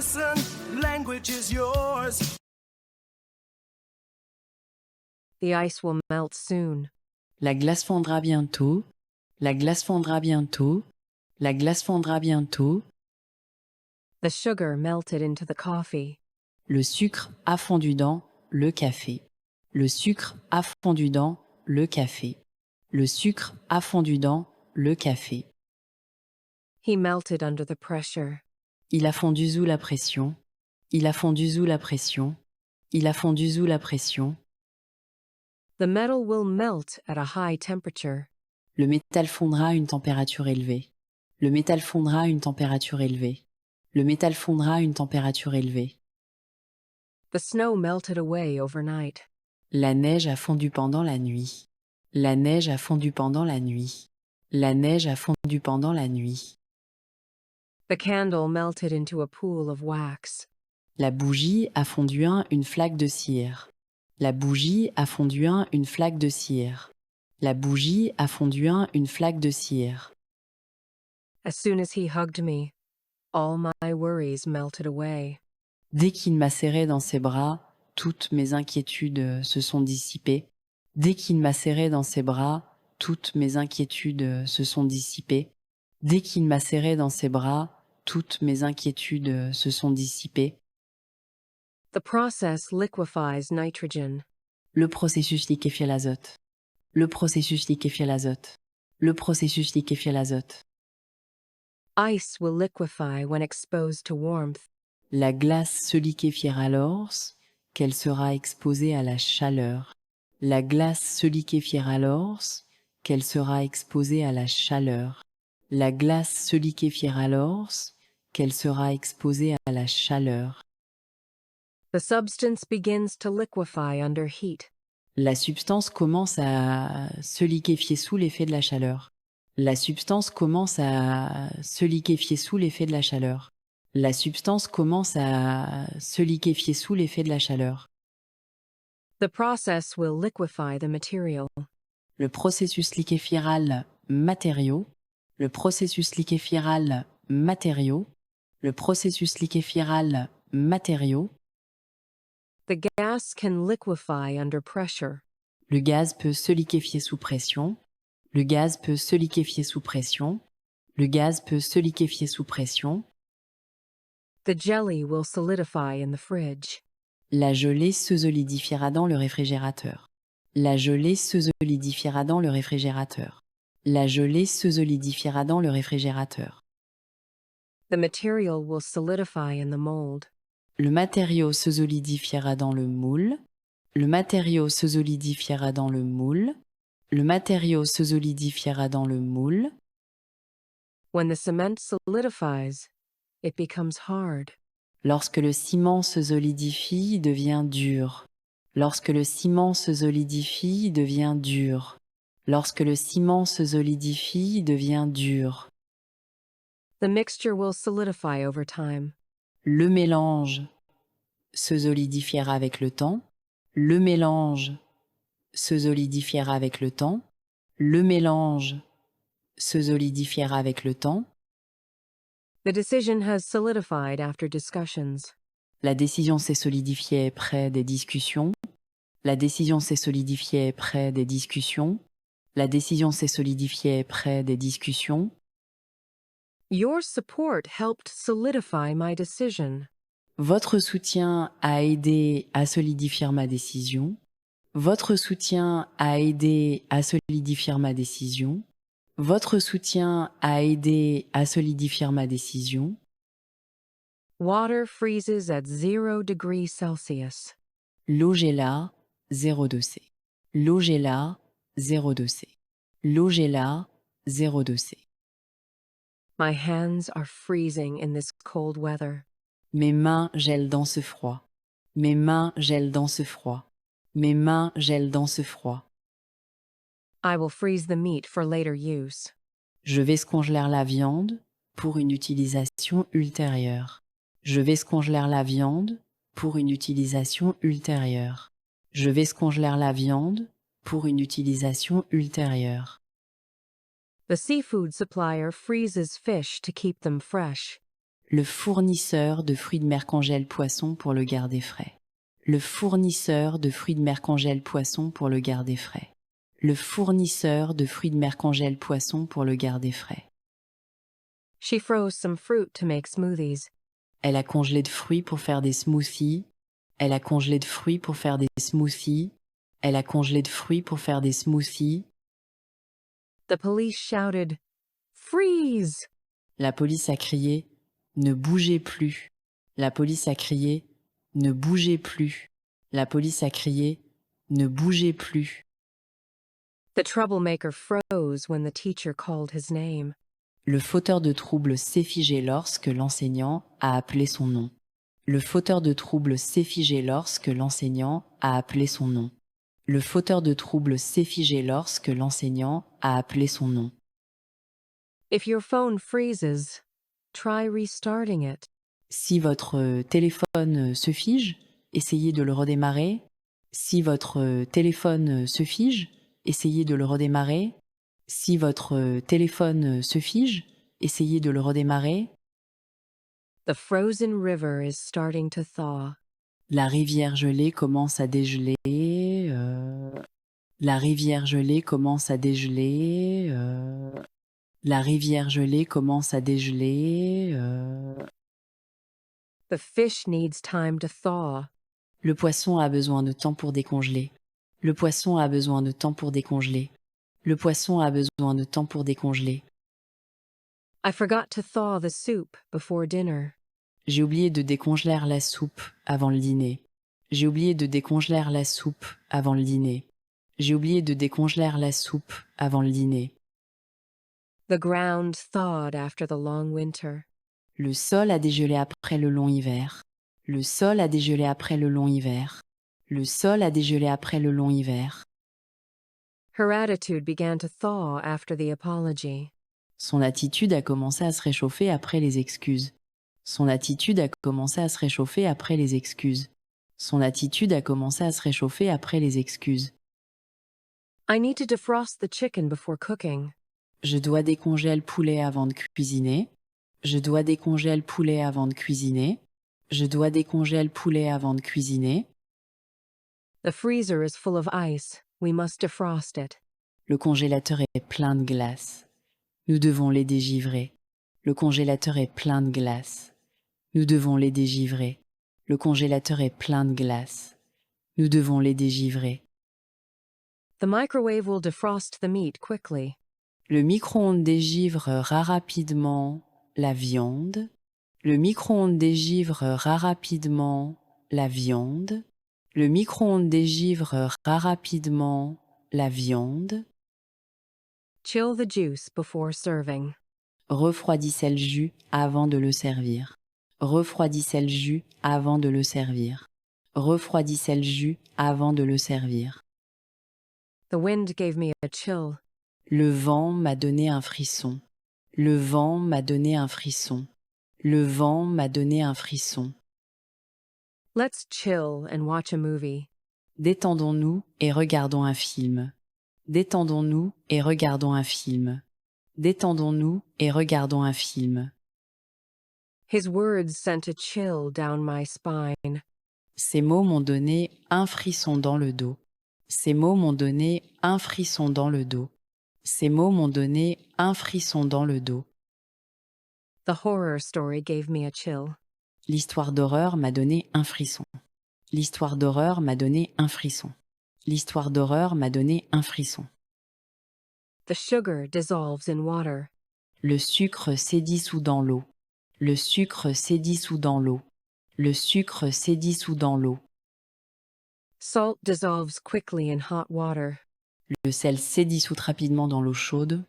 listen, language is yours. The ice will melt soon. La glace fondra bientôt. La glace fondra bientôt. La glace fondra bientôt. The sugar melted into the coffee. Le sucre a fondu dans le café. Le sucre a fondu dans le café. Le sucre a fondu dans le café. He melted under the pressure. Il a fondu sous la pression. Il a fondu sous la pression. Il a fondu sous la pression. The metal will melt at a high temperature. Le métal fondra à une température élevée. Le métal fondra à une température élevée. Le métal fondra à une température élevée. The snow melted away overnight. La neige a fondu pendant la nuit. La neige a fondu pendant la nuit. La neige a fondu pendant la nuit. The candle melted into a pool of wax. La bougie a fondu une flaque de cire. La bougie a fondu une flaque de cire. La bougie a fondu une flaque de cire. As soon as he hugged me, all my worries melted away. Dès qu'il m'a serré dans ses bras, toutes mes inquiétudes se sont dissipées. Dès qu'il m'a serré dans ses bras, toutes mes inquiétudes se sont dissipées. Dès qu'il m'a serré dans ses bras, toutes mes inquiétudes se sont dissipées. The process liquefies nitrogen. Le processus liquéfie l'azote. Le processus liquéfie l'azote. Le processus liquéfie l'azote. Ice will liquefy when exposed to warmth. La glace se liquéfiera lorsqu'elle sera exposée à la chaleur. La glace se liquéfiera lorsqu'elle sera exposée à la chaleur. La glace se liquéfiera lorsqu'elle sera exposée à la chaleur. The substance begins to liquefy under heat. La substance commence à se liquéfier sous l'effet de la chaleur. La substance commence à se liquéfier sous l'effet de la chaleur. La substance commence à se liquéfier sous l'effet de la chaleur. The process will liquefy the material. Le processus liquéfiera le matériau. Le processus liquéfiera le matériau. Le processus liquéfiera le matériau. The gas can liquefy under pressure. Le gaz peut se liquéfier sous pression. Le gaz peut se liquéfier sous pression. Le gaz peut se liquéfier sous pression. The jelly will solidify in the fridge. La gelée se solidifiera dans le réfrigérateur. La gelée se solidifiera dans le réfrigérateur. La gelée se solidifiera dans le réfrigérateur. The material will solidify in the mold. Le matériau se solidifiera dans le moule. Le matériau se solidifiera dans le moule. Le matériau se solidifiera dans le moule. When the cement solidifies, it becomes hard. Lorsque le ciment se solidifie, il devient dur. Lorsque le ciment se solidifie, il devient dur. Lorsque le ciment se solidifie, il devient dur. The mixture will solidify over time. Le mélange se solidifiera avec le temps. Le mélange se solidifiera avec le temps. Le mélange se solidifiera avec le temps. The decision has solidified after discussions. La décision s'est solidifiée après des discussions. La décision s'est solidifiée après des discussions. La décision s'est solidifiée après des discussions. Your support helped solidify my decision. Votre soutien a aidé à solidifier ma décision. Votre soutien a aidé à solidifier ma décision. Votre soutien a aidé à solidifier ma décision. Water freezes at 0 degrees Celsius. L'eau gela, 0 degrés. L'eau gela, 0 degrés. L'eau gela, 0 degrés. My hands are freezing in this cold weather. Mes mains gèlent dans ce froid. Mes mains gèlent dans ce froid. Mes mains gèlent dans ce froid. I will freeze the meat for later use. Je vais congeler la viande pour une utilisation ultérieure. Je vais congeler la viande pour une utilisation ultérieure. Je vais congeler la viande pour une utilisation ultérieure. The seafood supplier freezes fish to keep them fresh. Le fournisseur de fruits de mer congèle poisson pour le garder frais. Le fournisseur de fruits de mer congèle poisson pour le garder frais. Le fournisseur de fruits de mer congèle poisson pour le garder frais. She froze some fruit to make smoothies. Elle a congelé de fruits pour faire des smoothies. Elle a congelé de fruits pour faire des smoothies. Elle a congelé de fruits pour faire des smoothies. The police shouted, "Freeze!" La police a crié « Ne bougez plus !» La police a crié « Ne bougez plus !» La police a crié « Ne bougez plus !» The troublemaker froze when the teacher called his name. Le fauteur de trouble s'est figé lorsque l'enseignant a appelé son nom. Le fauteur de trouble s'est figé lorsque l'enseignant a appelé son nom. Le fauteur de trouble s'est figé lorsque l'enseignant a appelé son nom. If your phone freezes, try restarting it. Si votre téléphone se fige, essayez de le redémarrer. Si votre téléphone se fige, essayez de le redémarrer. Si votre téléphone se fige, essayez de le redémarrer. The frozen river is starting to thaw. La rivière gelée commence à dégeler. La rivière gelée commence à dégeler. La rivière gelée commence à dégeler. The fish needs time to thaw. Le poisson a besoin de temps pour décongeler. Le poisson a besoin de temps pour décongeler. Le poisson a besoin de temps pour décongeler. I forgot to thaw the soup before dinner. J'ai oublié de décongeler la soupe avant le dîner. J'ai oublié de décongeler la soupe avant le dîner. J'ai oublié de décongeler la soupe avant le dîner. The ground thawed after the long winter. Le sol a dégelé après le long hiver. Le sol a dégelé après le long hiver. Le sol a dégelé après le long hiver. Her attitude began to thaw after the apology. Son attitude a commencé à se réchauffer après les excuses. Son attitude a commencé à se réchauffer après les excuses. Son attitude a commencé à se réchauffer après les excuses. I need to defrost the chicken before cooking. Je dois décongeler le poulet avant de cuisiner. Je dois décongeler le poulet avant de cuisiner. Je dois décongeler le poulet avant de cuisiner. The freezer is full of ice. We must defrost it. Le congélateur est plein de glace. Nous devons les dégivrer. Le congélateur est plein de glace. Nous devons les dégivrer. Le congélateur est plein de glace. Nous devons les dégivrer. The microwave will defrost the meat quickly. Le micro-ondes dégivrera rapidement la viande. Le micro-ondes dégivrera rapidement la viande. Le micro-ondes dégivrera rapidement la viande. Chill the juice before serving. Refroidissez le jus avant de le servir. Refroidissez le jus avant de le servir. Refroidissez le jus avant de le servir. The wind gave me a chill. Le vent m'a donné un frisson. Le vent m'a donné un frisson. Le vent m'a donné un frisson. Let's chill and watch a movie. Détendons-nous et regardons un film. Détendons-nous et regardons un film. Détendons-nous et regardons un film. His words sent a chill down my spine. Ces mots m'ont donné un frisson dans le dos. Ces mots m'ont donné un frisson dans le dos. Ces mots m'ont donné un frisson dans le dos. The horror story gave me a chill. L'histoire d'horreur m'a donné un frisson. L'histoire d'horreur m'a donné un frisson. L'histoire d'horreur m'a donné un frisson. The sugar dissolves in water. Le sucre s'est dissous dans l'eau. Le sucre s'est dissous dans l'eau. Le sucre s'est dissous dans l'eau. Salt dissolves quickly in hot water. Le sel s'est dissout rapidement dans l'eau chaude.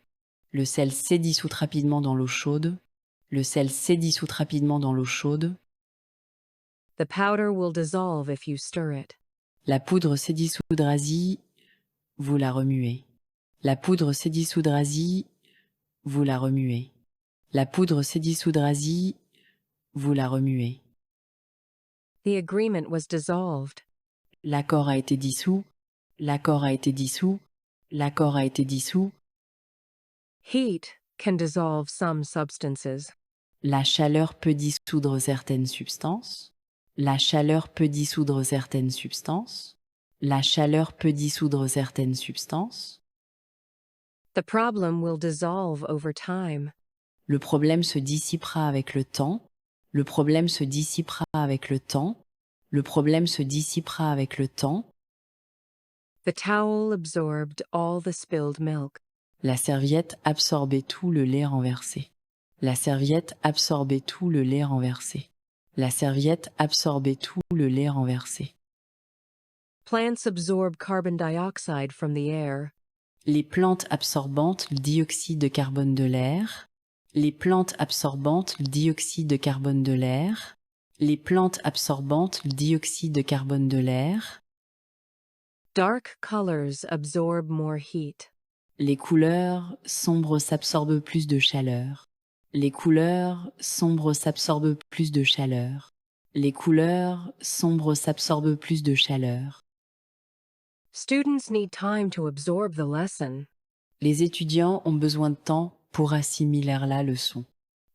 Le sel s'est dissout rapidement dans l'eau chaude. Le sel s'est dissout rapidement dans l'eau chaude. The powder will dissolve if you stir it. La poudre s'est dissoudra si vous la remuez. La poudre s'est dissoudra si vous la remuez. La poudre s'est dissoudra si vous la remuez. The agreement was dissolved. L'accord a été dissous. L'accord a été dissous. L'accord a été dissous. Heat can dissolve some substances. La chaleur peut dissoudre certaines substances. La chaleur peut dissoudre certaines substances. La chaleur peut dissoudre certaines substances. The problem will dissolve over time. Le problème se dissipera avec le temps. Le problème se dissipera avec le temps. Le problème se dissipera avec le temps. The towel absorbed all the spilled milk. La serviette absorbait tout le lait renversé. La serviette absorbait tout le lait renversé. La serviette absorbait tout le lait renversé. Plants absorb carbon dioxide from the air. Les plantes absorbantes le dioxyde de carbone de l'air. Les plantes absorbantes le dioxyde de carbone de l'air. Les plantes absorbantes le dioxyde de carbone de l'air. Dark colors absorb more heat. Les couleurs sombres s'absorbent plus de chaleur. Les couleurs sombres s'absorbent plus de chaleur. Les couleurs sombres s'absorbent plus de chaleur. Students need time to absorb the lesson. Les étudiants ont besoin de temps pour assimiler la leçon.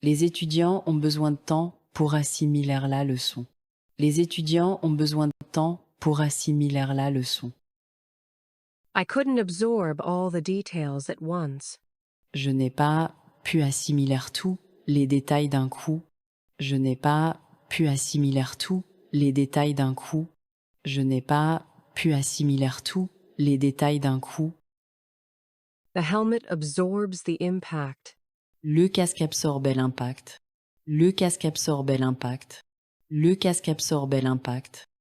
Les étudiants ont besoin de temps pour assimiler la leçon. Les étudiants ont besoin de temps pour assimiler la leçon. I couldn't absorb all the details at once. Je n'ai pas pu assimiler tous les détails d'un coup. Je n'ai pas pu assimiler tous les détails d'un coup. Je n'ai pas pu assimiler tous les détails d'un coup. The helmet absorbs the impact. Le casque absorbait l'impact. Le casque absorbait l'impact. Le casque absorbait l'impact.